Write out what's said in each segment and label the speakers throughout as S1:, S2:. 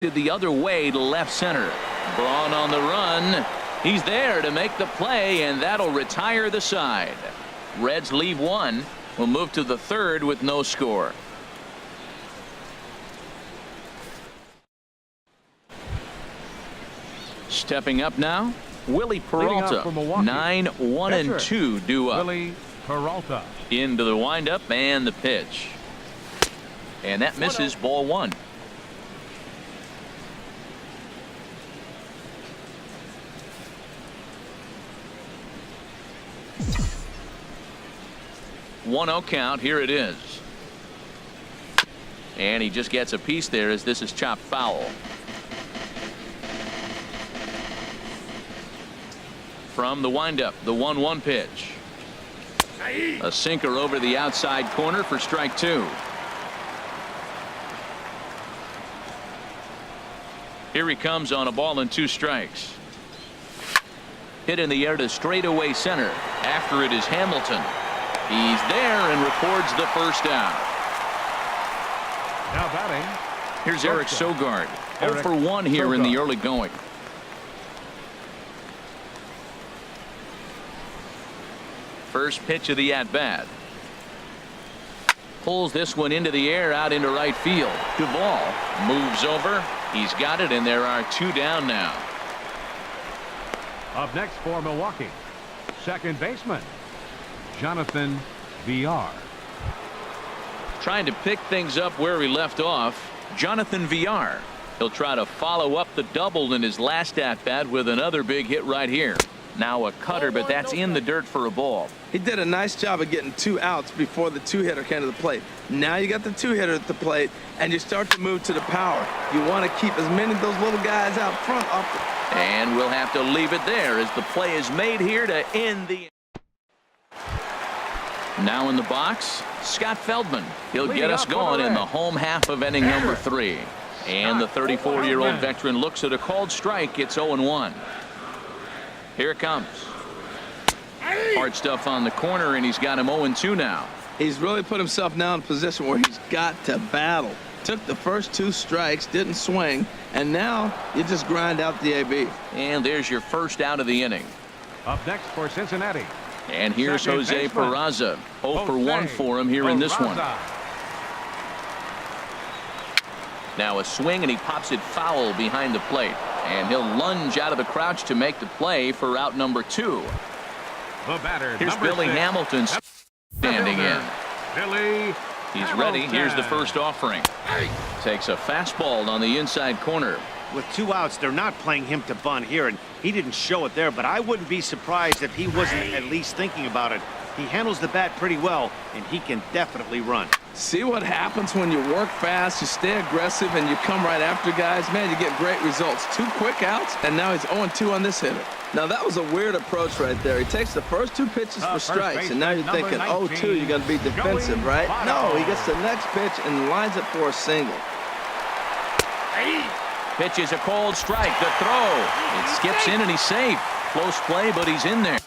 S1: the other way to left center. Braun on the run. He's there to make the play, and that'll retire the side. Reds leave one. We'll move to the third with no score. Stepping up now, Willie Peralta. 9-1-2 due up.
S2: Willie Peralta.
S1: Into the windup and the pitch. And that misses, ball one. One-0 count. Here it is. And he just gets a piece there as this is chopped foul. From the windup, the 1-1 pitch. A sinker over the outside corner for strike two. Here he comes on a ball and 2 strikes. Hit in the air to straightaway center. After it is Hamilton. He's there and records the first out.
S2: Now batting.
S1: Here's Eric Sogard. 0 for 1 here in the early going. First pitch of the at-bat. Pulls this one into the air out into right field. Duvall moves over. He's got it, and there are 2 down now.
S2: Up next for Milwaukee, second baseman Jonathan Villar.
S1: Trying to pick things up where he left off. Jonathan Villar. He'll try to follow up the double in his last at-bat with another big hit right here. Now a cutter, but that's in the dirt for a ball.
S3: He did a nice job of getting 2 outs before the 2-hitter came to the plate. Now you got the 2-hitter at the plate, and you start to move to the power. You want to keep as many of those little guys out front off the...
S1: And we'll have to leave it there as the play is made here to end the... Now in the box, Scott Feldman. He'll get us going in the home half of inning number 3. And the 34-year-old veteran looks at a called strike. It's 0-1. Here it comes. Hard stuff on the corner, and he's got him 0-2 now.
S3: He's really put himself now in a position where he's got to battle. Took the first 2 strikes, didn't swing, and now you just grind out the AB.
S1: And there's your first out of the inning.
S2: Up next for Cincinnati.
S1: And here's Jose Peraza. 0 for 1 for him here in this one. Now a swing, and he pops it foul behind the plate. And he'll lunge out of the crouch to make the play for out number 2.
S2: The batter,
S1: here's Billy Hamilton standing in.
S2: Billy
S1: He's ready. Here's the first offering. Takes a fastball on the inside corner.
S4: With 2 outs, they're not playing him to bunt here, and he didn't show it there, but I wouldn't be surprised if he wasn't at least thinking about it. He handles the bat pretty well, and he can definitely run.
S3: See what happens when you work fast, you stay aggressive, and you come right after guys. Man, you get great results. 2 quick outs, and now he's 0-2 on this hitter. Now, that was a weird approach right there. He takes the first 2 pitches for strikes, and now you're thinking, 0-2, you got to be defensive, right? No, he gets the next pitch and lines it for a single.
S1: Pitch is a cold strike. The throw. It skips in, and he's safe. Close play, but he's in there.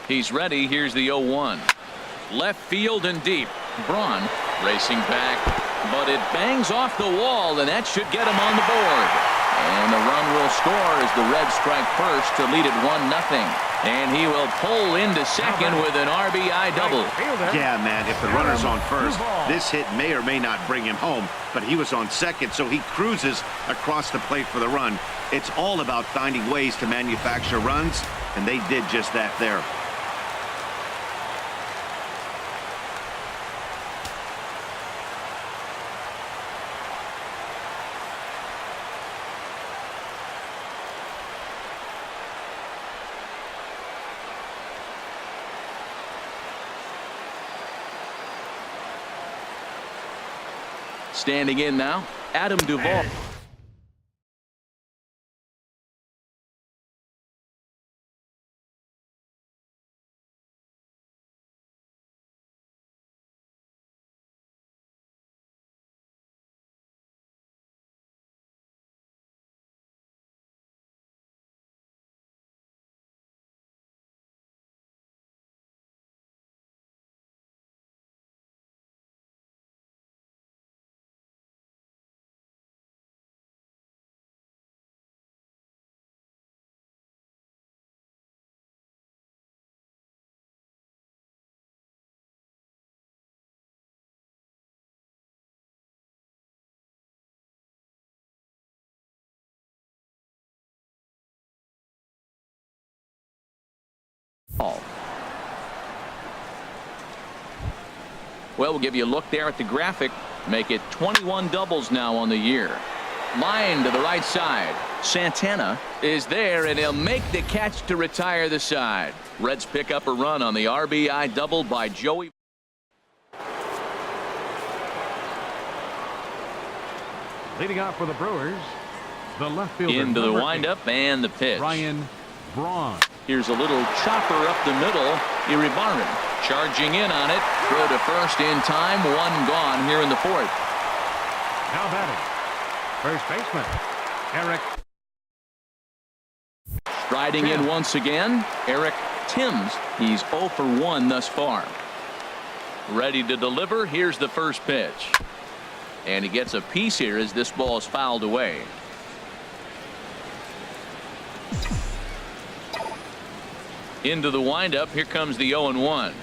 S1: He's ready. Here's the 0-1. Left field and deep. Braun racing back, but it bangs off the wall, and that should get him on the board. And the run will score as the Reds strike first to lead it 1-0. And he will pull into second with an RBI double.
S4: Yeah, man, if the runner's on first, this hit may or may not bring him home, but he was on second, so he cruises across the plate for the run. It's all about finding ways to manufacture runs, and they did just that there.
S1: Standing in now, Adam Duvall. Well, we'll give you a look there at the graphic. Make it 21 doubles now on the year. Line to the right side. Santana is there, and he'll make the catch to retire the side. Reds pick up a run on the RBI double by Joey.
S2: Leading off for the Brewers, the left fielder.
S1: Into the windup and the pitch.
S2: Braun.
S1: Here's a little chopper up the middle. Iribarren charging in on it. Throw to first in time. One gone here in the fourth.
S2: Now batting, first baseman, Eric.
S1: Striding in once again, Eric Timms. He's 0 for 1 thus far. Ready to deliver. Here's the first pitch. And he gets a piece here as this ball is fouled away. Into the windup. Here comes the 0-1.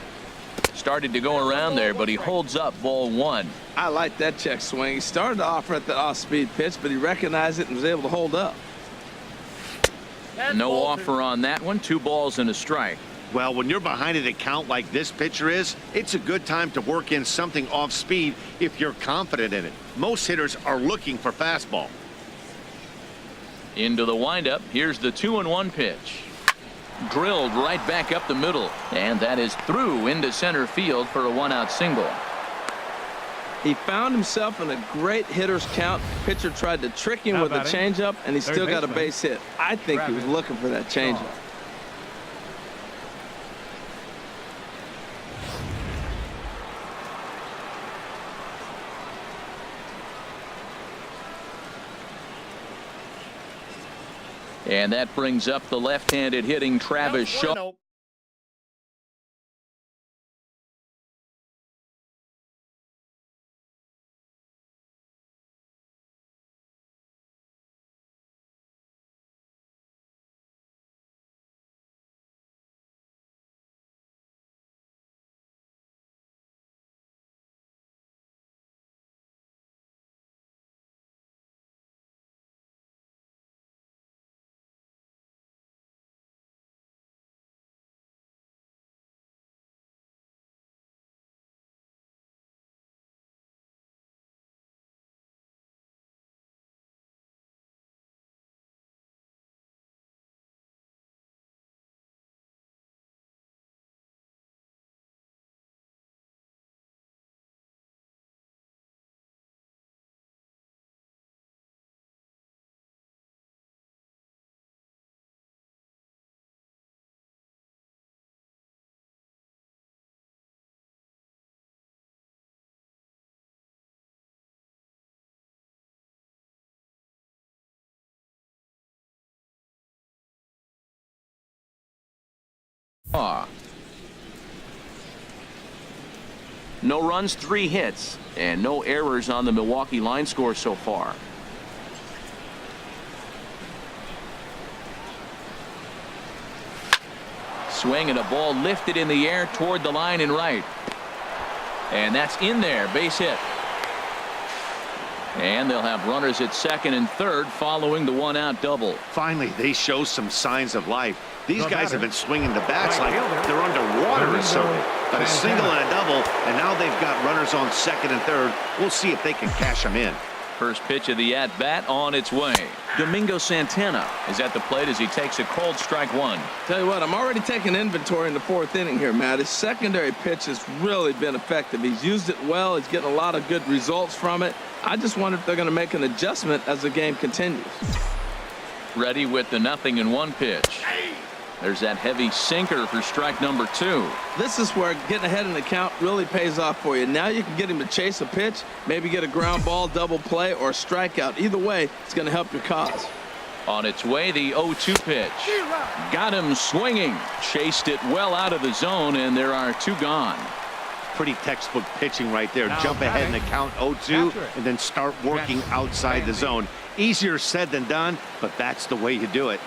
S1: Started to go around there, but he holds up ball 1.
S3: I like that check swing. He started to offer at that off-speed pitch, but he recognized it and was able to hold up.
S1: No offer on that one. 2 balls and a strike.
S4: Well, when you're behind an account like this pitcher is, it's a good time to work in something off speed if you're confident in it. Most hitters are looking for fastball.
S1: Into the windup. Here's the 2-1 pitch. Drilled right back up the middle, and that is through into center field for a 1-out single.
S3: He found himself in a great hitter's count. Pitcher tried to trick him with a changeup, and he still got a base hit. I think he was looking for that changeup.
S1: And that brings up the left-handed hitting Travis Shaw. No runs, 3 hits, and no errors on the Milwaukee line score so far. Swing and a ball lifted in the air toward the line and right. And that's in there, base hit. And they'll have runners at second and third following the 1-out double.
S4: Finally, they show some signs of life. These guys have been swinging the bats like they're underwater or something. But a single and a double, and now they've got runners on second and third. We'll see if they can cash them in.
S1: First pitch of the at-bat on its way. Domingo Santana is at the plate as he takes a cold strike 1.
S3: Tell you what, I'm already taking inventory in the 4th inning here, Matt. His secondary pitch has really been effective. He's used it well. He's getting a lot of good results from it. I just wonder if they're going to make an adjustment as the game continues.
S1: Ready with the 0-1 pitch. There's that heavy sinker for strike number 2.
S3: This is where getting ahead in the count really pays off for you. Now you can get him to chase a pitch, maybe get a ground ball, double play, or a strikeout. Either way, it's going to help your cause.
S1: On its way, the 0-2 pitch. Got him swinging. Chased it well out of the zone, and there are 2 gone.
S4: Pretty textbook pitching right there. Jump ahead in the count 0-2 and then start working outside the zone. Easier said than done, but that's the way you do it.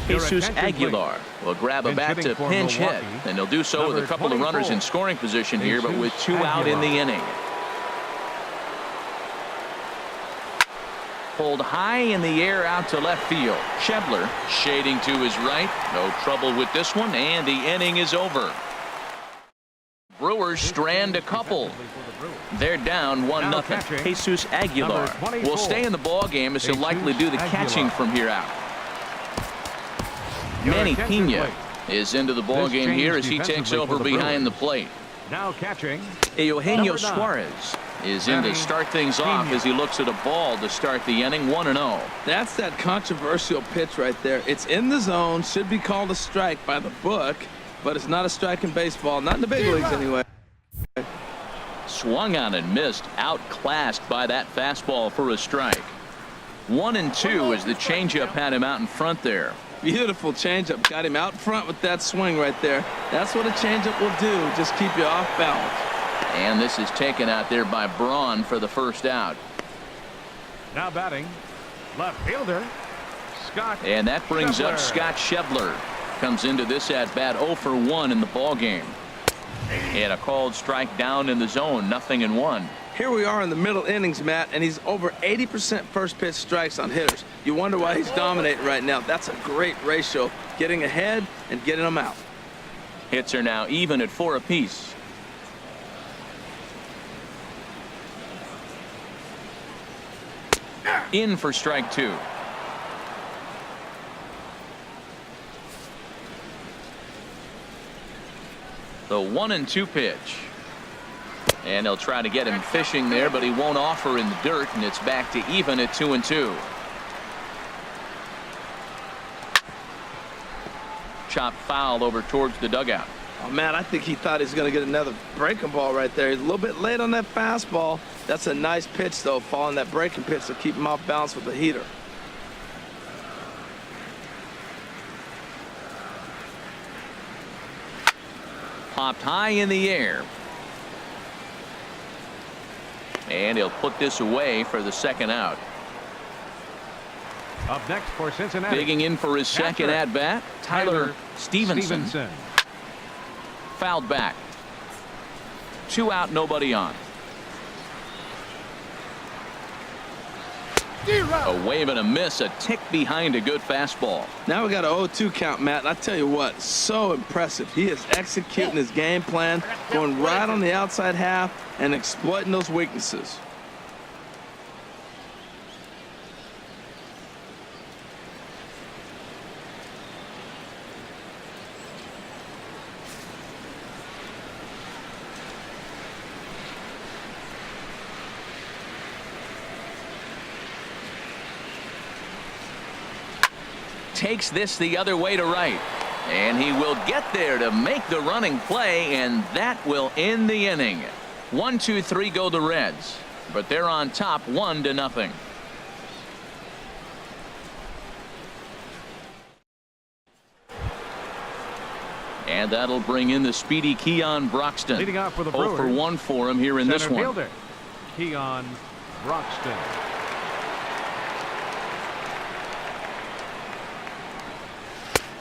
S1: Jesus Aguilar will grab a bat to pinch hit, and he'll do so with a couple of runners in scoring position here, but with 2 out in the inning. Pulled high in the air out to left field. Schebler shading to his right. No trouble with this one, and the inning is over. Brewers strand a couple. They're down 1-0. Jesus Aguilar will stay in the ball game as he'll likely do the catching from here out. Manny Pena is into the ball game here as he takes over behind the plate.
S2: Now catching.
S1: Eugenio Suarez is in to start things off as he looks at a ball to start the inning. 1-0.
S3: That's that controversial pitch right there. It's in the zone, should be called a strike by the book, but it's not a strike in baseball, not in the big leagues anyway.
S1: Swung on and missed, outclassed by that fastball for a strike. 1-2 as the changeup had him out in front there.
S3: Beautiful changeup. Got him out front with that swing right there. That's what a changeup will do. Just keep you off balance.
S1: And this is taken out there by Braun for the first out.
S2: Now batting, left fielder, Scott.
S1: And that brings
S2: Schebler.
S1: up Scott Schebler. Comes into this at bat 0 for 1 in the ball game. And a called strike down in the zone. 0-1.
S3: Here we are in the middle innings, Matt, and he's over 80% first pitch strikes on hitters. You wonder why he's dominating right now. That's a great ratio. Getting ahead and getting them out.
S1: Hits are now even at 4 apiece. In for strike 2. The 1-2 pitch. And they'll try to get him fishing there, but he won't offer in the dirt, and it's back to even at 2-2. Chop foul over towards the dugout.
S3: Oh, man, I think he thought he was going to get another breaking ball right there. He's a little bit late on that fastball. That's a nice pitch, though, following that breaking pitch to keep him off balance with the heater.
S1: Popped high in the air. And he'll put this away for the 2nd out.
S2: Up next for Cincinnati.
S1: Digging in for his second at-bat, Tyler Stevenson. Fouled back. 2 out, nobody on. A wave and a miss, a tick behind a good fastball.
S3: Now we got an 0-2 count, Matt, and I tell you what, so impressive. He is executing his game plan, going right on the outside half and exploiting those weaknesses.
S1: Takes this the other way to right, and he will get there to make the running play, and that will end the inning. 1-2-3 go the Reds, but they're on top 1-0. And that'll bring in the speedy Keon Broxton.
S2: Leading off for the
S1: 0 for
S2: Brewers,
S1: 1 for him here in this
S2: center
S1: one.
S2: fielder, Keon Broxton.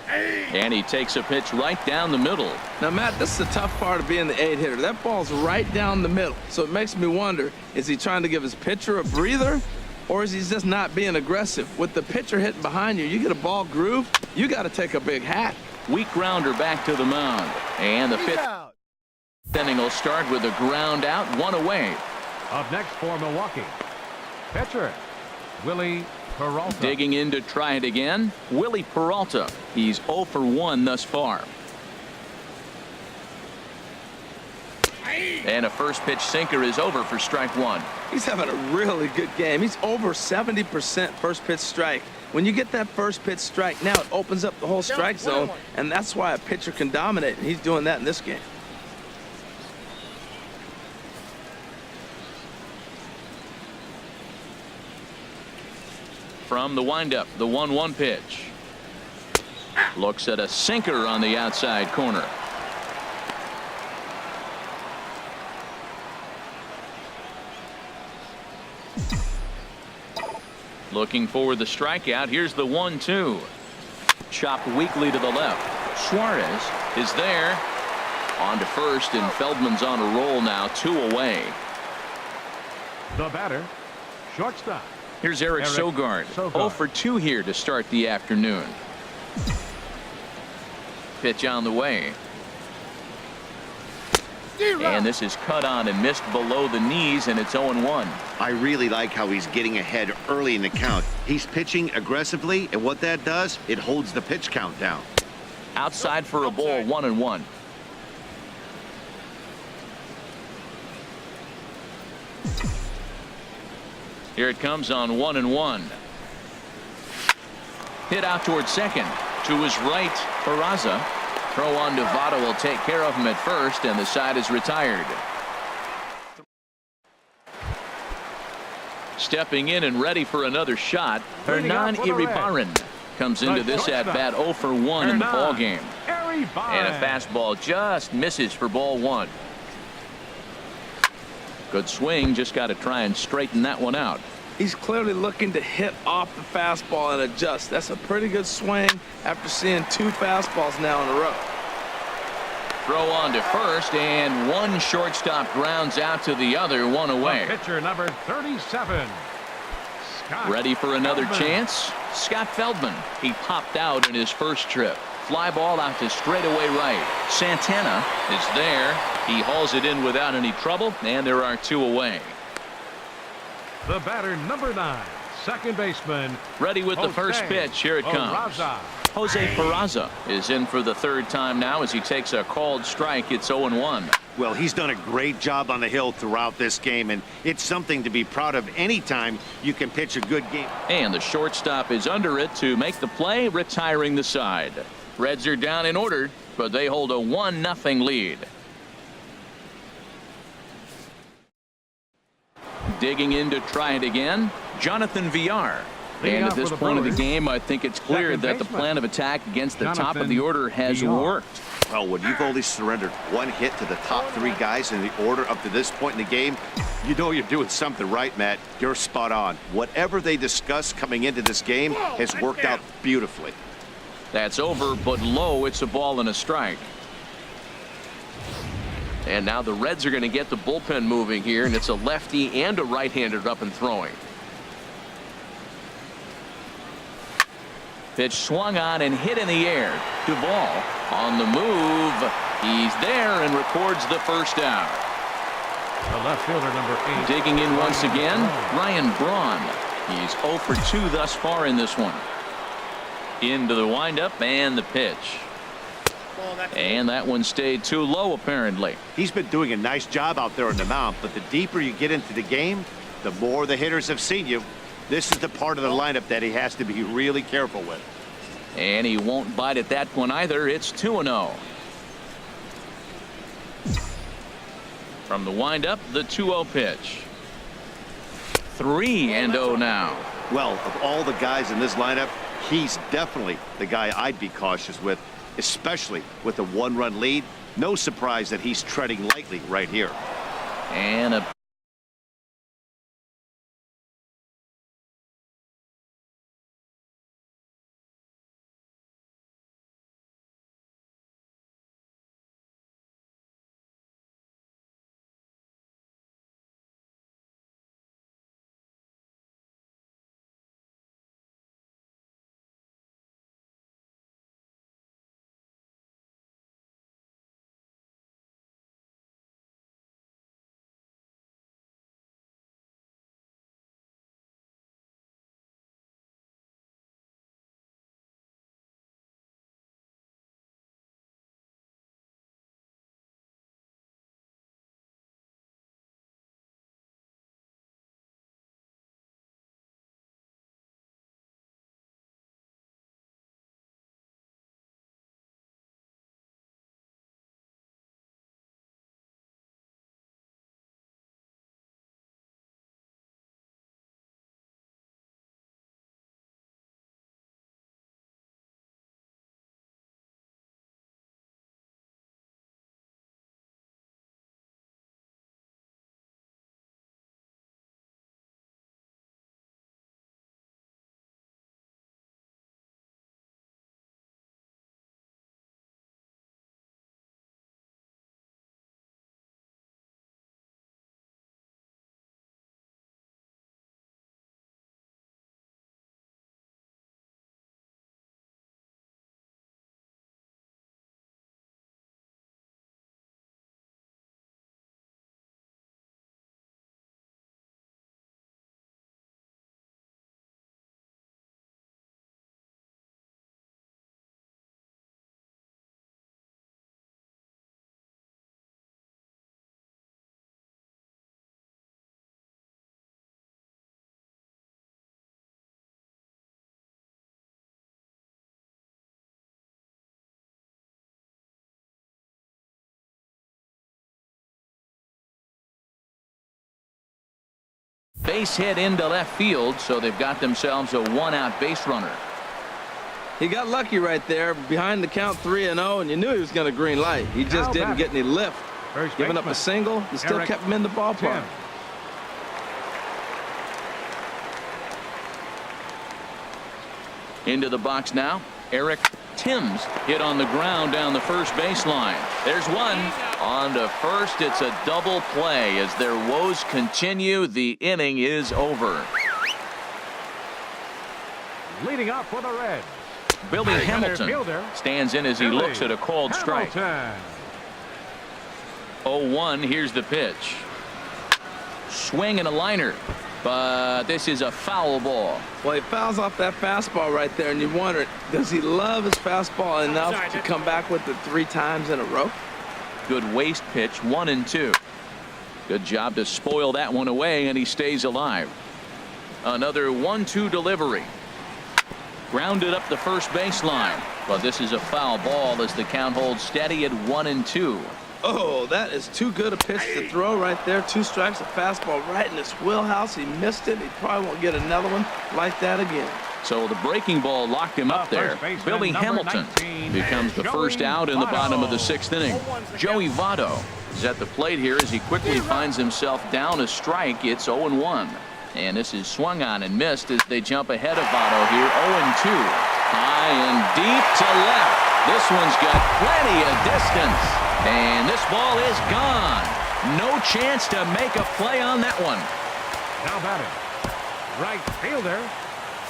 S1: And he takes a pitch right down the middle.
S3: Now, Matt, this is the tough part of being the 8-hitter. That ball's right down the middle. So it makes me wonder, is he trying to give his pitcher a breather, or is he just not being aggressive? With the pitcher hitting behind you, you get a ball groove, you got to take a big hack.
S1: Weak grounder back to the mound. And the fifth inning will start with a ground out, 1 away.
S2: Up next for Milwaukee, pitcher Willie Peralta.
S1: Digging in to try it again, Willie Peralta. He's 0 for 1 thus far. And a first pitch sinker is over for strike 1.
S3: He's having a really good game. He's over 70% first pitch strike. When you get that first pitch strike, now it opens up the whole strike zone, and that's why a pitcher can dominate, and he's doing that in this game.
S1: From the windup, the 1-1 pitch. Looks at a sinker on the outside corner. Looking for the strikeout. Here's the 1-2. Chopped weakly to the left. Suarez is there. On to first, and Feldman's on a roll now, 2 away.
S2: The batter, shortstop.
S1: Here's Eric Sogard. 0 for 2 here to start the afternoon. Pitch on the way. And this is cut on and missed below the knees, and it's 0-1.
S4: I really like how he's getting ahead early in the count. He's pitching aggressively, and what that does, it holds the pitch count down.
S1: Outside for a ball, 1-1. Here it comes on 1-1. Hit out towards second. To his right, Peraza. Throw on Nevada will take care of him at first, and the side is retired. Stepping in and ready for another shot, Hernan Iribarren comes into this at bat 0 for 1 in the ball game. And a fastball just misses for ball 1. Good swing, just got to try and straighten that one out.
S3: He's clearly looking to hit off the fastball and adjust. That's a pretty good swing after seeing 2 fastballs now in a row.
S1: Throw on to first, and one shortstop grounds out to the other, 1 away.
S2: The pitcher number 37. Scott
S1: Ready for another
S2: Feldman.
S1: chance? Scott Feldman. He popped out in his first trip. Fly ball out to straightaway right. Santana is there. He hauls it in without any trouble, and there are 2 away.
S2: The batter number 9, second baseman.
S1: Ready with the first pitch. Here it comes. Jose Peraza is in for the 3rd time now as he takes a called strike. It's 0-1.
S4: Well, he's done a great job on the hill throughout this game, and it's something to be proud of anytime you can pitch a good game.
S1: And the shortstop is under it to make the play, retiring the side. Reds are down in order, but they hold a 1-0 lead. Digging in to try it again, Jonathan Villar. And at this point of the game, I think it's clear that the plan of attack against the top of the order has worked.
S4: Well, when you've only surrendered 1 hit to the top 3 guys in the order up to this point in the game, you know you're doing something right, Matt. You're spot on. Whatever they discussed coming into this game has worked out beautifully.
S1: That's over, but low. It's a ball and a strike. And now the Reds are going to get the bullpen moving here, and it's a lefty and a right-hander up and throwing. Pitch swung on and hit in the air. Duvall on the move. He's there and records the first out.
S2: The left fielder number 8.
S1: Digging in once again, Ryan Braun. He's 0 for 2 thus far in this one. Into the windup and the pitch. And that one stayed too low, apparently.
S4: He's been doing a nice job out there on the mound, but the deeper you get into the game, the more the hitters have seen you. This is the part of the lineup that he has to be really careful with.
S1: And he won't bite at that one either. It's 2-0. From the windup, the 2-0 pitch. 3-0 now.
S4: Well, of all the guys in this lineup, he's definitely the guy I'd be cautious with, especially with a one-run lead. No surprise that he's treading lightly right here.
S1: And a base hit into left field, so they've got themselves a one-out base runner.
S3: He got lucky right there behind the count 3-0, and you knew he was going to green light. He just didn't get any lift. Giving up a single, he still kept him in the ballpark.
S1: Into the box now, Eric Timms hit on the ground down the first baseline. There's one. On to first, it's a double play. As their woes continue, the inning is over.
S2: Leading up for the Reds,
S1: Billy Hamilton stands in as he looks at a called strike. 0-1, here's the pitch. Swing and a liner, but this is a foul ball.
S3: Well, he fouls off that fastball right there, and you wonder, does he love his fastball enough to come back with it 3 times in a row?
S1: Good waste pitch, 1-2. Good job to spoil that one away, and he stays alive. Another 1-2 delivery. Grounded up the first baseline, but this is a foul ball as the count holds steady at 1-2.
S3: Oh, that is too good a pitch to throw right there. 2 strikes, a fastball right in his wheelhouse. He missed it. He probably won't get another one like that again.
S1: So the breaking ball locked him up there. Billy Hamilton becomes the first out in the bottom of the 6th inning. Joey Votto is at the plate here as he quickly finds himself down a strike. It's 0-1. And this is swung on and missed as they jump ahead of Votto here. 0-2. High and deep to left. This one's got plenty of distance. And this ball is gone. No chance to make a play on that one.
S2: Now batting, right fielder,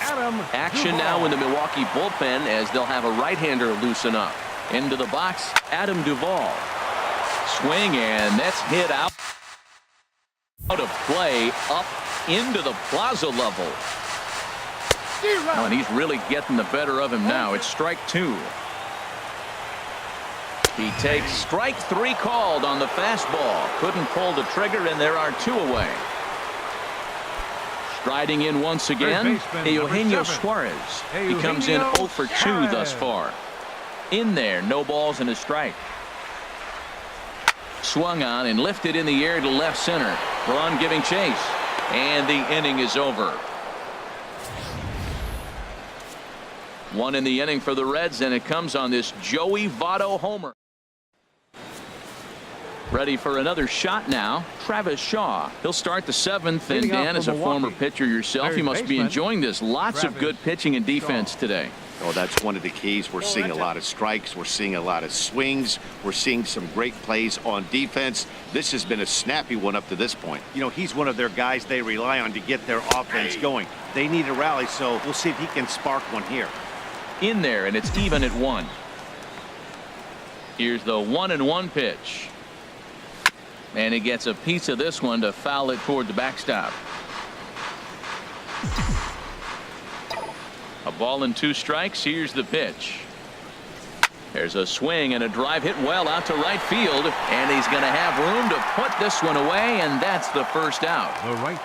S2: Adam
S1: Action
S2: Duvall.
S1: now in the Milwaukee bullpen as they'll have a right-hander loosen up. Into the box, Adam Duvall. Swing, and that's hit out of play up into the plaza level. Oh, and he's really getting the better of him now. It's strike 2. He takes strike 3 called on the fastball. Couldn't pull the trigger, and there are 2 away. Striding in once again, Eugenio Suarez. He comes in 0 for 2 thus far. In there, no balls and a strike. Swung on and lifted in the air to left center. Braun giving chase. And the inning is over. One in the inning for the Reds, and it comes on this Joey Votto homer. Ready for another shot now. Travis Shaw. He'll start the 7th. And Dan, as a former pitcher yourself, you must be enjoying this. Lots of good pitching and defense today.
S4: Oh, that's one of the keys. We're seeing a lot of strikes. We're seeing a lot of swings. We're seeing some great plays on defense. This has been a snappy one up to this point. You know, he's one of their guys they rely on to get their offense going. They need a rally, so we'll see if he can spark one here.
S1: In there, and it's even at 1. Here's the 1-1 pitch. And he gets a piece of this one to foul it toward the backstop. A ball and 2 strikes. Here's the pitch. There's a swing and a drive hit well out to right field, and he's going to have room to put this one away, and that's the first out.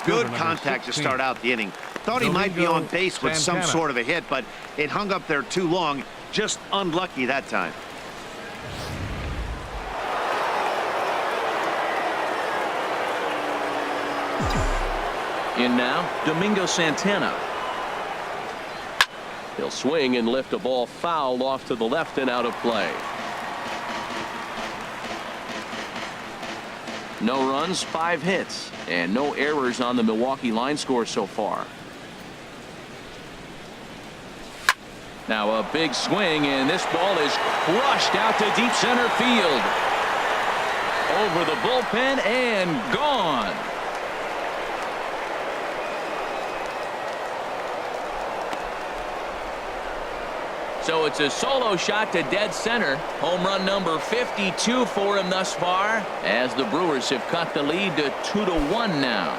S4: Good contact to start out the inning. Thought he might be on base with some sort of a hit, but it hung up there too long. Just unlucky that time.
S1: In now, Domingo Santana. He'll swing and lift a ball foul off to the left and out of play. No runs, 5 hits, and no errors on the Milwaukee line score so far. Now a big swing, and this ball is crushed out to deep center field. Over the bullpen and gone. So it's a solo shot to dead center. Home run number 52 for him thus far, as the Brewers have cut the lead to 2-1 now.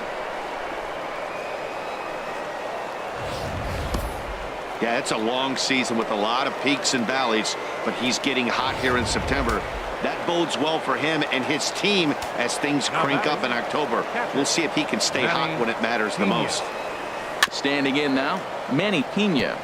S4: Yeah, it's a long season with a lot of peaks and valleys, but he's getting hot here in September. That bodes well for him and his team as things crank up in October. We'll see if he can stay hot when it matters the most.
S1: Standing in now, Manny Pena.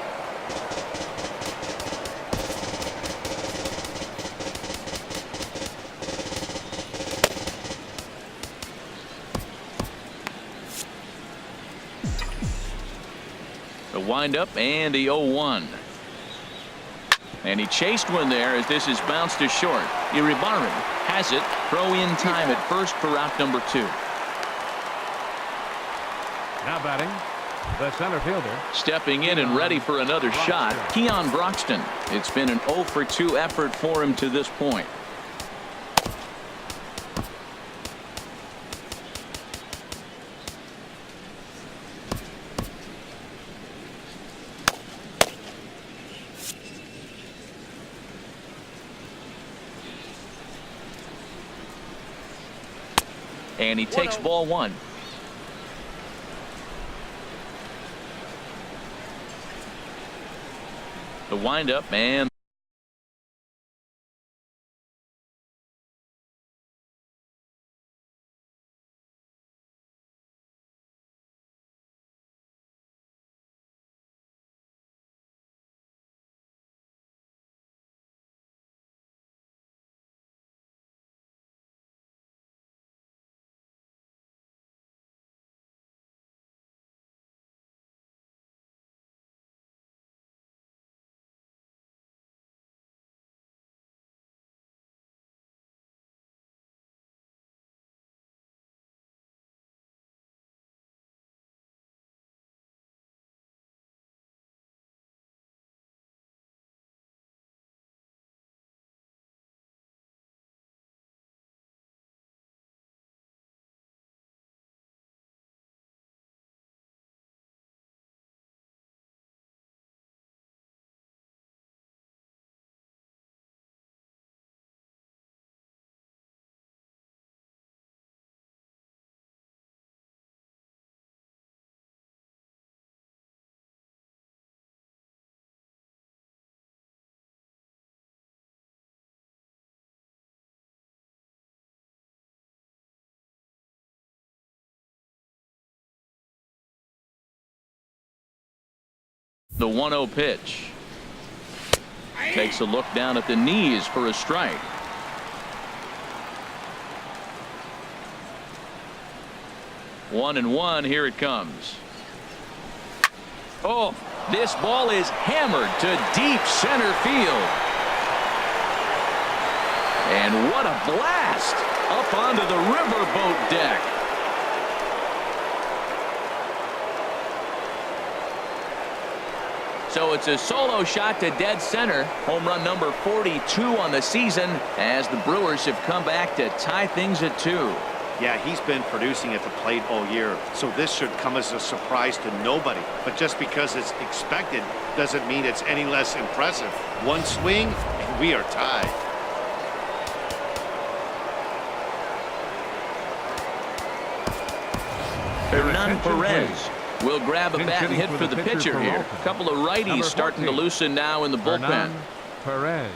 S1: The windup and the 0-1. And he chased one there as this is bounced to short. Iribarren has it. Throw in time at first for out number 2.
S2: Now batting, the center fielder.
S1: Stepping in and ready for another shot, Keon Broxton. It's been an 0 for 2 effort for him to this point. And he takes ball 1. The windup and the 1-0 pitch. Takes a look down at the knees for a strike. One and one. Here it comes. Oh, This ball is hammered to deep center field. And what a blast up onto the riverboat deck. So it's a solo shot to dead center. Home run number 42 on the season as the Brewers have come back to tie things at 2.
S4: Yeah, he's been producing at the plate all year, so this should come as a surprise to nobody. But just because it's expected doesn't mean it's any less impressive. One swing, and we are tied.
S1: Hernan Perez will grab a bat and hit for the pitcher here. A couple of righties starting to loosen now in the bullpen.
S2: Perez.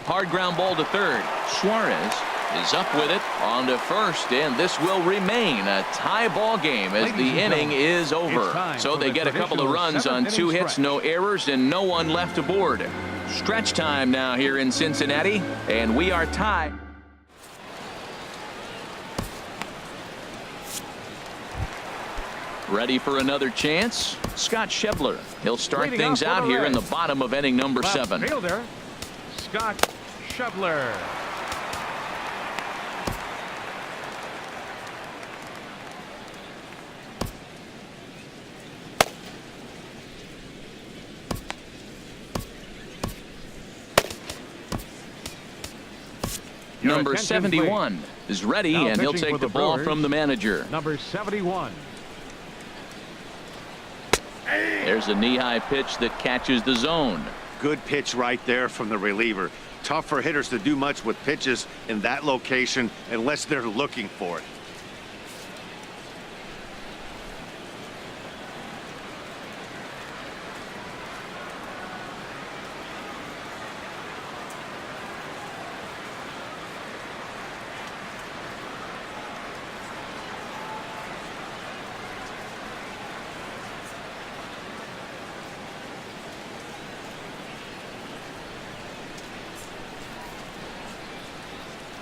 S1: Hard ground ball to third. Suarez is up with it on to first, and this will remain a tie ball game as the inning is over. So they get a couple of runs on 2 hits, no errors, and no one left aboard. Stretch time now here in Cincinnati, and we are tied. Ready for another chance? Scott Schebler. He'll start things out here in the bottom of inning number 7.
S2: Fielder, Scott Schebler.
S1: Number 71 is ready, and he'll take the ball from the manager.
S2: Number 71.
S1: There's a knee-high pitch that catches the zone.
S4: Good pitch right there from the reliever. Tough for hitters to do much with pitches in that location unless they're looking for it.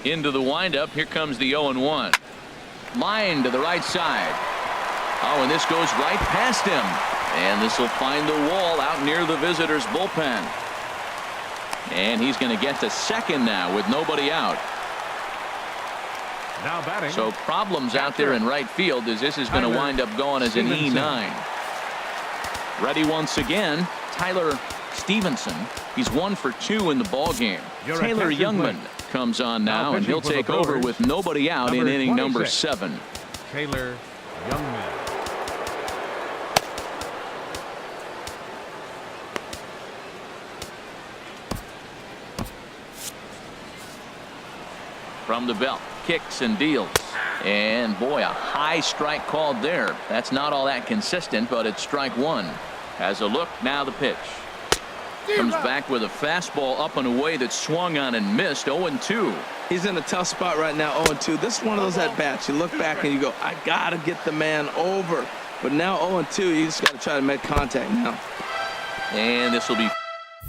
S1: Into the windup. Here comes the 0-1. Line to the right side. Oh, and this goes right past him. And this will find the wall out near the visitors' bullpen. And he's going to get to second now with nobody out.
S2: Now batting.
S1: So problems out there in right field as this is going to wind up going as an E9. Ready once again. Tyler Stevenson. He's 1 for 2 in the ball game. Taylor Youngman comes on now, and he'll take over with nobody out in inning number 7.
S2: Taylor Youngman.
S1: From the belt, kicks and deals. And boy, a high strike called there. That's not all that consistent, but it's strike 1. Has a look, now the pitch. Comes back with a fastball up and away that swung on and missed. 0-2.
S3: He's in a tough spot right now, 0-2. This is one of those at-bats. You look back and you go, I got to get the man over. But now 0-2, you just got to try to make contact now.
S1: And this will be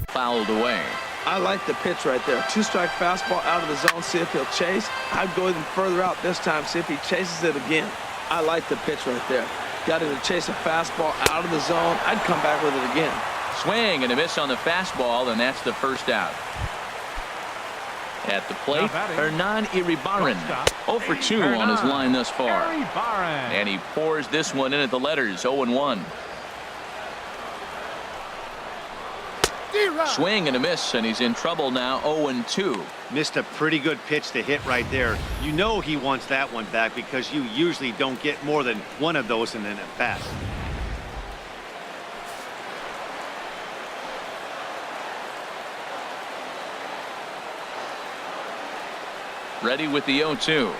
S1: fouled away.
S3: I like the pitch right there. 2-strike fastball out of the zone. See if he'll chase. I'd go even further out this time. See if he chases it again. I like the pitch right there. Got him to chase a fastball out of the zone. I'd come back with it again.
S1: Swing and a miss on the fastball, and that's the first out. At the plate, Hernan Iribarren. 0 for 2 on his line thus far. And he pours this one in at the letters. 0-1. Swing and a miss, and he's in trouble now. 0-2.
S4: Missed a pretty good pitch to hit right there. You know he wants that one back because you usually don't get more than one of those in an at-bat.
S1: Ready with the 0-2.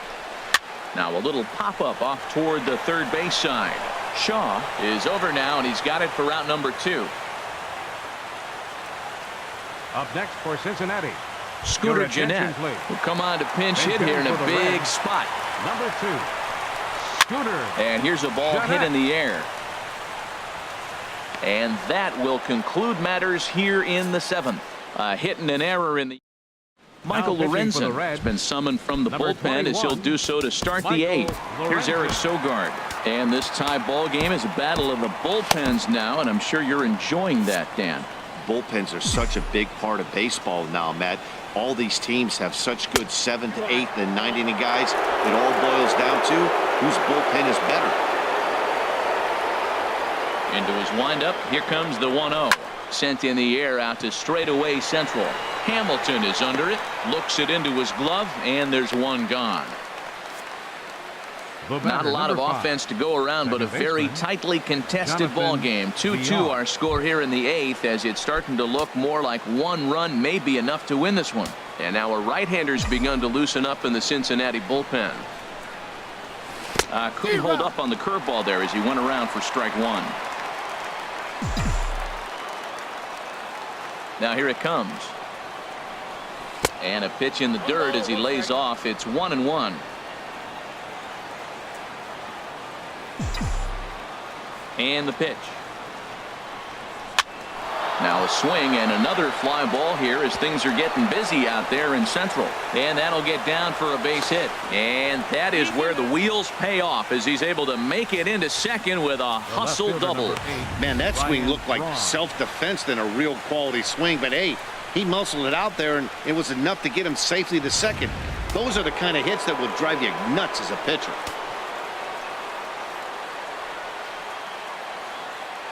S1: Now a little pop-up off toward the third base side. Shaw is over now, and he's got it for route number 2.
S2: Up next for Cincinnati,
S1: Scooter Gennett will come on to pinch hit here in a big spot.
S2: Number 2, Scooter.
S1: And here's a ball hit in the air. And that will conclude matters here in the 7th. A hit and an error in the... Michael Lorenzen has been summoned from the bullpen as he'll do so to start the 8th. Here's Eric Sogard. And this tie ball game is a battle of the bullpens now, and I'm sure you're enjoying that, Dan.
S4: Bullpens are such a big part of baseball now, Matt. All these teams have such good 7th, 8th, and 9th inning guys. It all boils down to whose bullpen is better.
S1: Into his windup, here comes the 1-0. Sent in the air out to straightaway central. Hamilton is under it, looks it into his glove, and there's one gone. Not a lot of offense to go around, but a very tightly contested ball game. 2-2 our score here in the 8th, as it's starting to look more like one run may be enough to win this one. And now a right-hander's begun to loosen up in the Cincinnati bullpen. Couldn't hold up on the curveball there as he went around for strike one. Now here it comes. And a pitch in the dirt as he lays off. It's 1-1. And the pitch. Now a swing and another fly ball here as things are getting busy out there in Central. And that'll get down for a base hit. And that is where the wheels pay off as he's able to make it into second with a hustle double.
S4: Man, that swing looked like self-defense than a real quality swing. But hey, he muscled it out there, and it was enough to get him safely to second. Those are the kind of hits that will drive you nuts as a pitcher.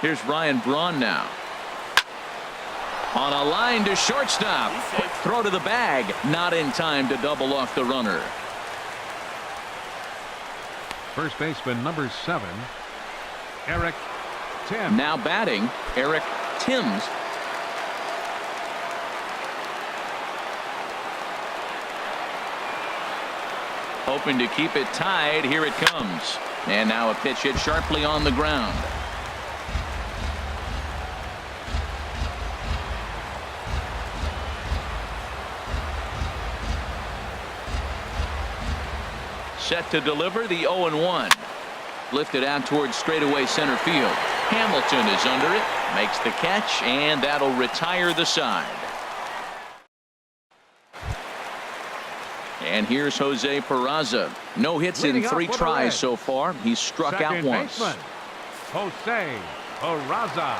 S1: Here's Ryan Braun now. On a line to shortstop. Quick throw to the bag. Not in time to double off the runner.
S2: First baseman number 7, Eric Tim.
S1: Now batting, Eric Timms. Hoping to keep it tied. Here it comes. And now a pitch hit sharply on the ground. Set to deliver the 0-1. Lifted out towards straightaway center field. Hamilton is under it, makes the catch, and that'll retire the side. And here's Jose Peraza. No hits in 3 tries so far. He's struck out once.
S2: Baseman, Jose Peraza.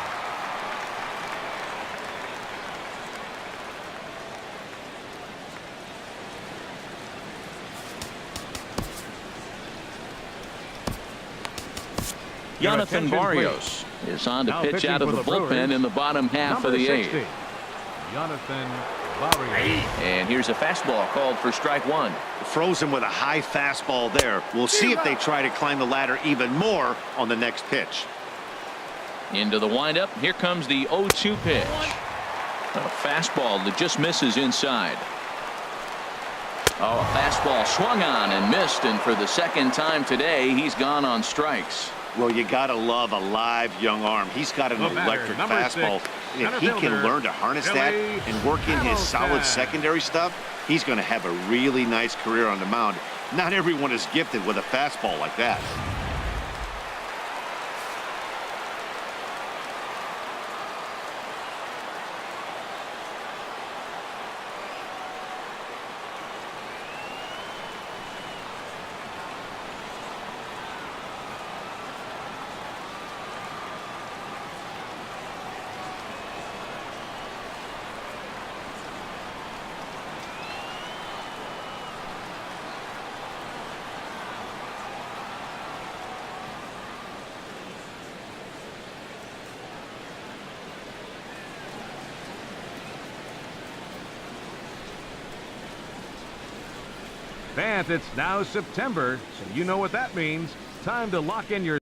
S1: Jonathan Barrios is on to pitch out of the bullpen in the bottom half of the 8th.
S2: Jonathan Barrios.
S1: And here's a fastball called for strike one.
S4: Froze him with a high fastball there. We'll see if they try to climb the ladder even more on the next pitch.
S1: Into the windup. Here comes the 0-2 pitch. A fastball that just misses inside. Oh, a fastball swung on and missed, and for the second time today, he's gone on strikes.
S4: Well, you got to love a live young arm. He's got an electric fastball. If he can learn to harness that and work in his solid secondary stuff, he's going to have a really nice career on the mound. Not everyone is gifted with a fastball like that.
S2: Fans, it's now September, so you know what that means. Time to lock in your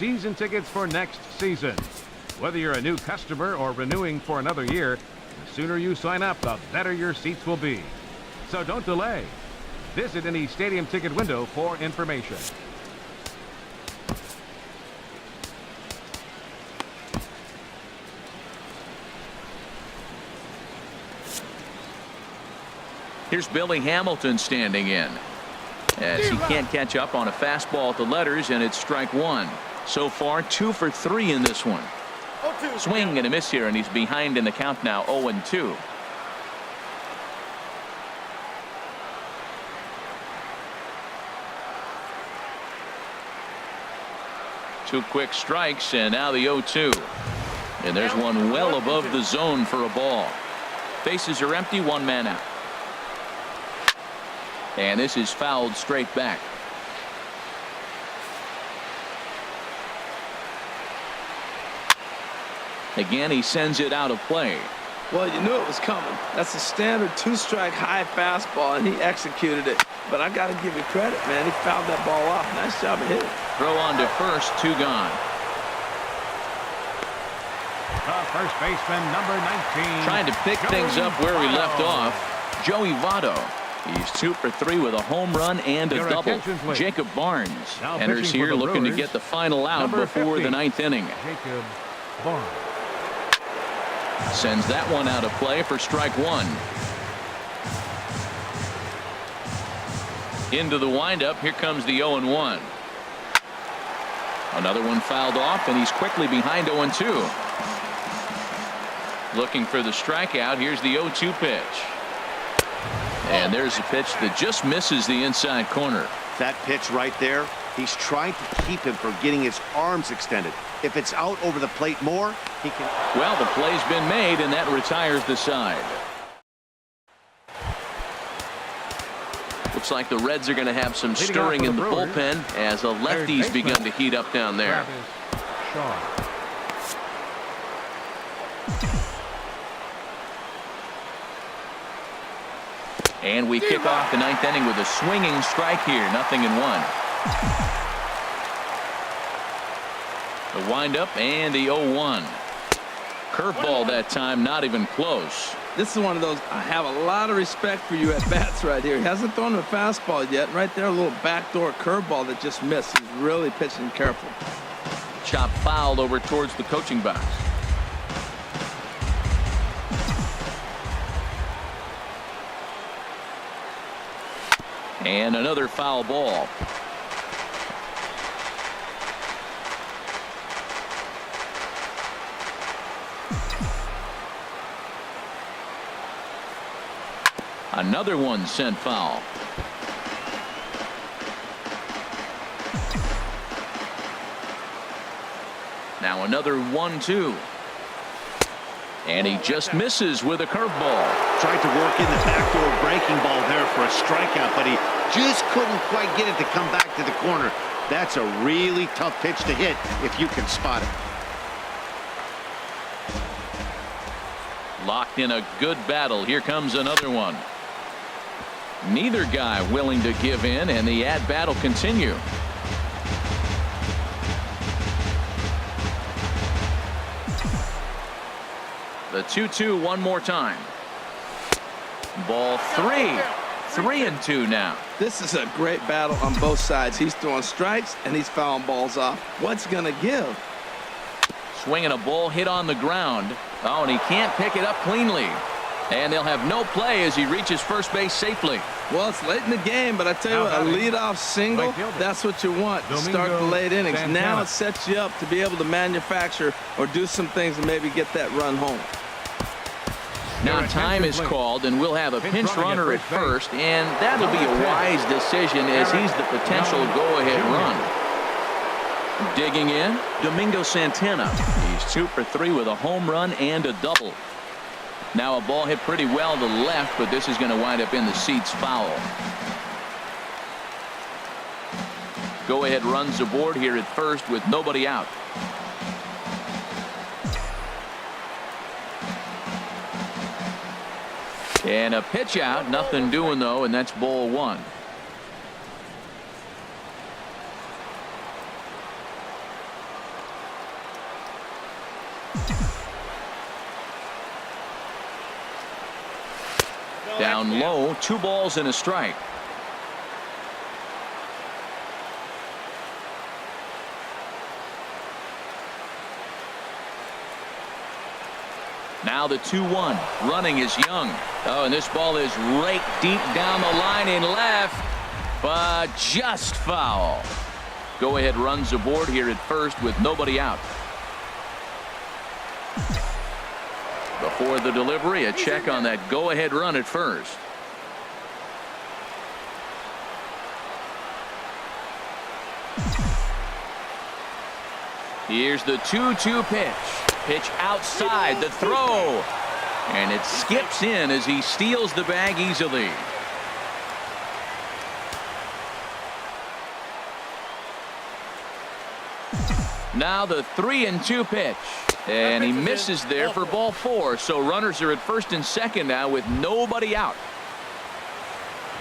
S2: season tickets for next season. Whether you're a new customer or renewing for another year, the sooner you sign up, the better your seats will be. So don't delay. Visit any stadium ticket window for information.
S1: Here's Billy Hamilton standing in, as he can't catch up on a fastball at the letters, and it's strike one. So far, 2 for 3 in this one. Swing and a miss here, and he's behind in the count now, 0-2. Two quick strikes, and now the 0-2. And there's one well above the zone for a ball. Bases are empty, 1 man out. And this is fouled straight back. Again, he sends it out of play.
S3: Well, you knew it was coming. That's a standard 2-strike high fastball, and he executed it. But I got to give you credit, man. He fouled that ball off. Nice job of hitting.
S1: Throw on to first, 2 gone.
S2: The first baseman, number 19.
S1: Trying to pick things up where he left off, Joey Votto. He's 2 for 3 with a home run and a double. Jacob Barnes enters here looking to get the final out before the 9th inning.
S2: Jacob Barnes
S1: sends that one out of play for strike one. Into the windup. Here comes the 0-1. Another one fouled off, and he's quickly behind 0-2. Looking for the strikeout. Here's the 0-2 pitch. And there's a pitch that just misses the inside corner.
S4: That pitch right there, he's trying to keep him from getting his arms extended. If it's out over the plate more, he can.
S1: Well, the play's been made, and that retires the side. Looks like the Reds are going to have some stirring in the bullpen as a lefty's begun to heat up down there. And we kick off the 9th inning with a swinging strike here. 0-1. The windup and the 0-1. Curveball that time, not even close.
S3: This is one of those, I have a lot of respect for you at bats right here. He hasn't thrown a fastball yet. Right there, a little backdoor curveball that just missed. He's really pitching careful.
S1: Chop fouled over towards the coaching box. And another foul ball. Another one sent foul. Now another 1-2. And he just misses with a curveball.
S4: Tried to work in the backdoor breaking ball there for a strikeout, but he just couldn't quite get it to come back to the corner. That's a really tough pitch to hit if you can spot it.
S1: Locked in a good battle. Here comes another one. Neither guy willing to give in, and the at-bat will continue. The 2-2 one more time. Ball 3. 3-2 now.
S3: This is a great battle on both sides. He's throwing strikes and he's fouling balls off. What's going to give?
S1: Swinging a ball hit on the ground. Oh, and he can't pick it up cleanly. And they'll have no play as he reaches first base safely.
S3: Well, it's late in the game, but I tell you what, a leadoff single, that's what you want to start the late innings. Now it sets you up to be able to manufacture or do some things and maybe get that run home.
S1: Now time is called, and we'll have a pinch runner at first, and that'll be a wise decision as he's the potential go-ahead run. Digging in, Domingo Santana. He's 2 for 3 with a home run and a double. Now a ball hit pretty well to the left, but this is going to wind up in the seats foul. Go-ahead runs aboard here at first with nobody out. And a pitch out, nothing doing though, and that's ball 1. Down low, 2 balls and a strike. Now the 2-1. Running is Young. Oh, and this ball is raked deep down the line in left, but just foul. Go-ahead runs aboard here at first with nobody out. Before the delivery, a check on that go-ahead run at first. Here's the 2-2 pitch. Pitch outside, the throw. And it skips in as he steals the bag easily. Now the 3-2 pitch. And he misses there for ball 4. So runners are at first and second now with nobody out.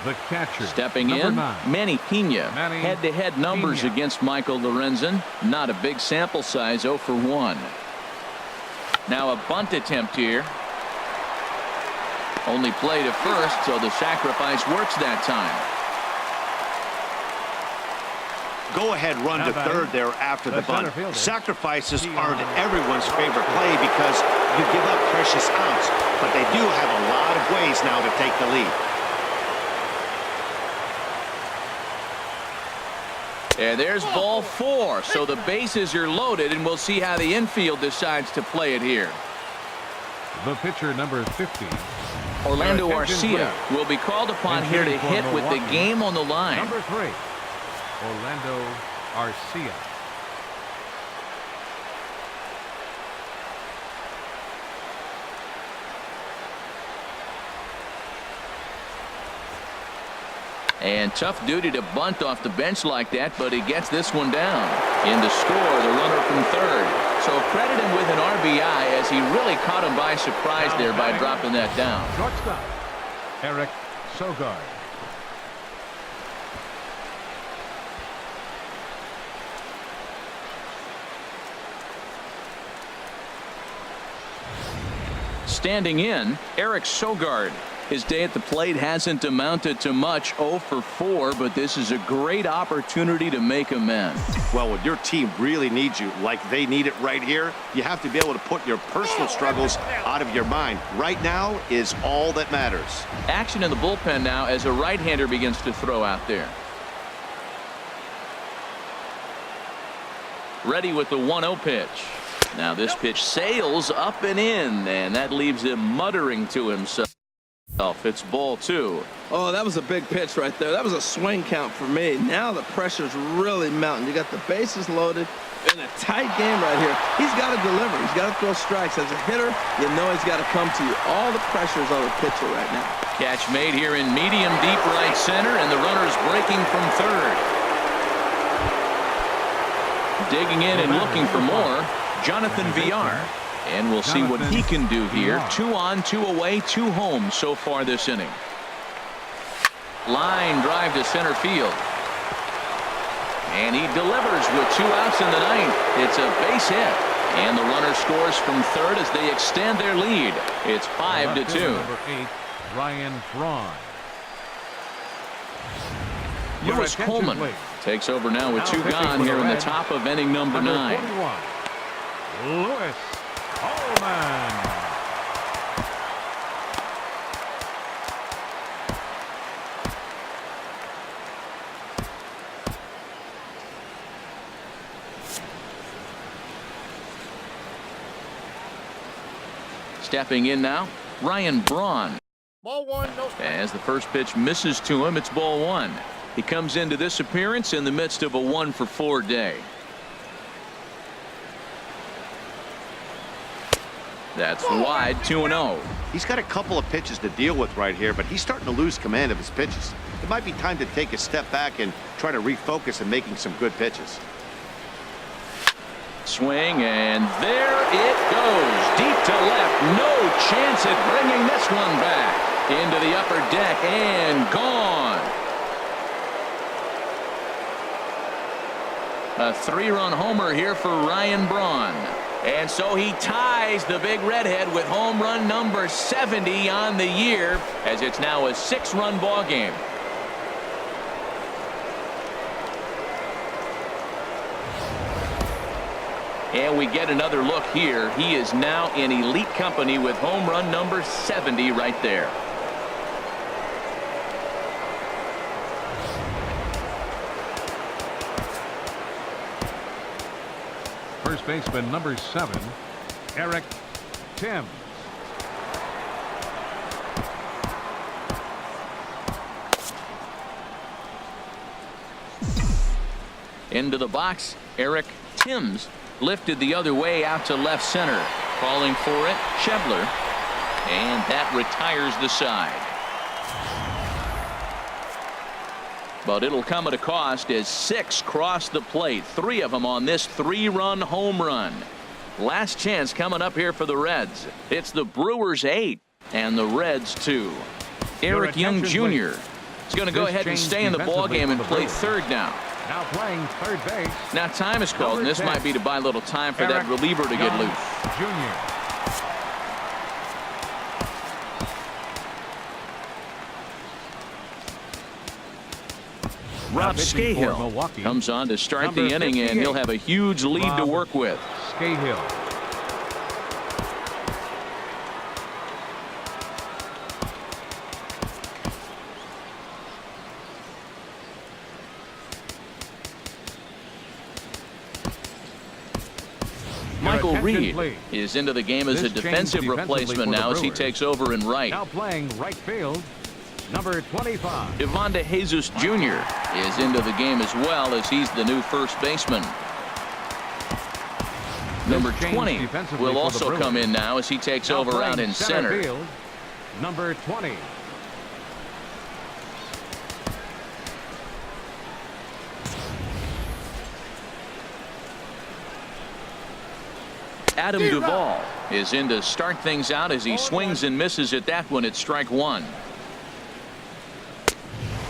S2: The catcher.
S1: Stepping in,
S2: 9.
S1: Manny Pena.
S2: Manny
S1: Head-to-head numbers
S2: Pena.
S1: against Michael Lorenzen. Not a big sample size, 0 for 1. Now a bunt attempt here. Only play to first, so the sacrifice works that time.
S4: Go-ahead run to third there after the bunt. Sacrifices aren't everyone's favorite play because you give up precious outs, but they do have a lot of ways now to take the lead.
S1: And there's ball 4, so the bases are loaded, and we'll see how the infield decides to play it here.
S2: The pitcher, number 50.
S1: Orlando Arcia will be called upon here to hit with the game on the line.
S2: Number 3, Orlando Arcia.
S1: And tough duty to bunt off the bench like that, but he gets this one down. In to score, the runner from third. So credit him with an RBI as he really caught him by surprise there by dropping that down.
S2: Shortstop, Eric Sogard.
S1: Standing in, Eric Sogard. His day at the plate hasn't amounted to much, 0 for 4, but this is a great opportunity to make amends.
S4: Well, when your team really needs you, like they need it right here, you have to be able to put your personal struggles out of your mind. Right now is all that matters.
S1: Action in the bullpen now as a right-hander begins to throw out there. Ready with the 1-0 pitch. Now this pitch sails up and in, and that leaves him muttering to himself. It's ball 2.
S3: Oh, that was a big pitch right there. That was a swing count for me. Now the pressure's really mounting. You got the bases loaded in a tight game right here. He's got to deliver. He's got to throw strikes. As a hitter, you know he's got to come to you. All the pressure's on the pitcher right now.
S1: Catch made here in medium deep right center, and the runner's breaking from third. Digging in and looking for more, Jonathan Villar. And we'll see what he can do here. 2 on, 2 away, 2 home so far this inning. Line drive to center field. And he delivers with 2 outs in the ninth. It's a base hit. And the runner scores from third as they extend their lead. It's 5-2.
S2: Number 8, Ryan Braun.
S1: Lewis Coleman takes over now with 2 gone here in the top of inning number 9.
S2: 41, Lewis Coleman.
S1: Stepping in now, Ryan Braun.
S5: Ball 1, no strike.
S1: As the first pitch misses to him, it's ball 1. He comes into this appearance in the midst of a 1 for 4 day. That's wide, 2-0.
S4: He's got a couple of pitches to deal with right here, but he's starting to lose command of his pitches. It might be time to take a step back and try to refocus on making some good pitches.
S1: Swing, and there it goes. Deep to left. No chance at bringing this one back. Into the upper deck and gone. A 3-run homer here for Ryan Braun. And so he ties the big redhead with home run number 70 on the year, as it's now a 6-run ball game. And we get another look here. He is now in elite company with home run number 70 right there.
S2: First baseman number 7, Eric Thames.
S1: Into the box, Eric Thames lifted the other way out to left center. Calling for it, Shebler. And that retires the side. But it'll come at a cost as 6 cross the plate. 3 of them on this 3-run home run. Last chance coming up here for the Reds. It's the Brewers 8 and the Reds 2. Eric Young Jr. is going to go ahead and stay in the ball game and play third now.
S2: Now playing third base.
S1: Now time is called, and this might be to buy a little time for that reliever to get loose.
S2: Jr.
S1: Rob Scahill comes on to start the inning, and he'll have a huge lead to work with.
S2: Scahill.
S1: Michael Reed is into the game as a defensive replacement now as he takes over in right.
S2: Now playing right field, number 25.
S1: Devonta Jesus Jr. is into the game as well as he's the new first baseman. Number 20 will also come in now as he takes over out in center.
S2: Field, number 20.
S1: Adam Duvall is in to start things out as he swings and misses at that one at strike 1.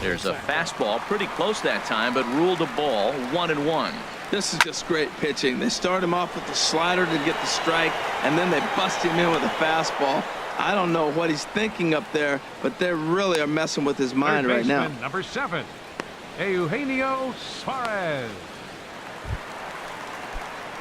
S1: There's a fastball pretty close that time, but ruled a ball 1-1.
S3: This is just great pitching. They start him off with the slider to get the strike, and then they bust him in with a fastball. I don't know what he's thinking up there, but they really are messing with his mind right now.
S2: Number 7, Eugenio Suarez.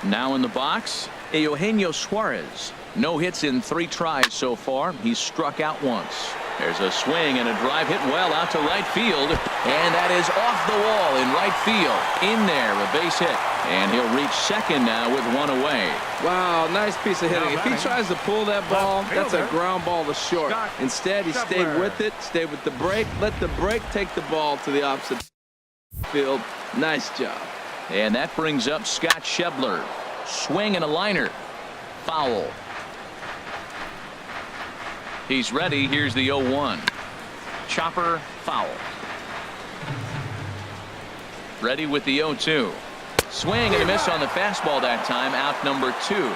S1: Now in the box, Eugenio Suarez. No hits in 3 tries so far. He's struck out once. There's a swing and a drive hit well out to right field, and that is off the wall in right field. In there, a base hit, and he'll reach second now with 1 away.
S3: Wow, nice piece of hitting. If he tries to pull that ball, that's a ground ball to short. Instead, he stayed with it, stayed with the break, let the break take the ball to the opposite field. Nice job.
S1: And that brings up Scott Shebler. Swing and a liner. Foul. He's ready. Here's the 0-1. Chopper, foul. Ready with the 0-2. Swing and a miss on the fastball that time. Out number 2.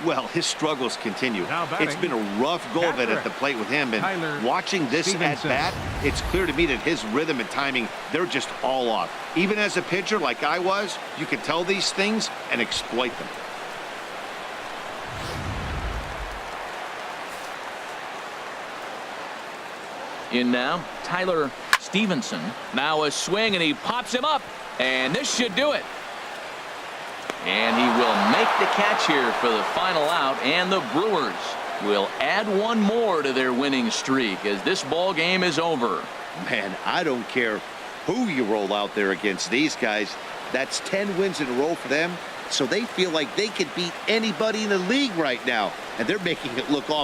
S4: Well, his struggles continue. It's been a rough go of it at the plate with him, and watching this at bat, it's clear to me that his rhythm and timing, they're just all off. Even as a pitcher like I was, you can tell these things and exploit them.
S1: In now, Tyler Stevenson. Now a swing, and he pops him up, and this should do it. And he will make the catch here for the final out, and the Brewers will add 1 more to their winning streak as this ball game is over.
S4: Man, I don't care who you roll out there against these guys. That's 10 wins in a row for them, so they feel like they could beat anybody in the league right now, and they're making it look awful.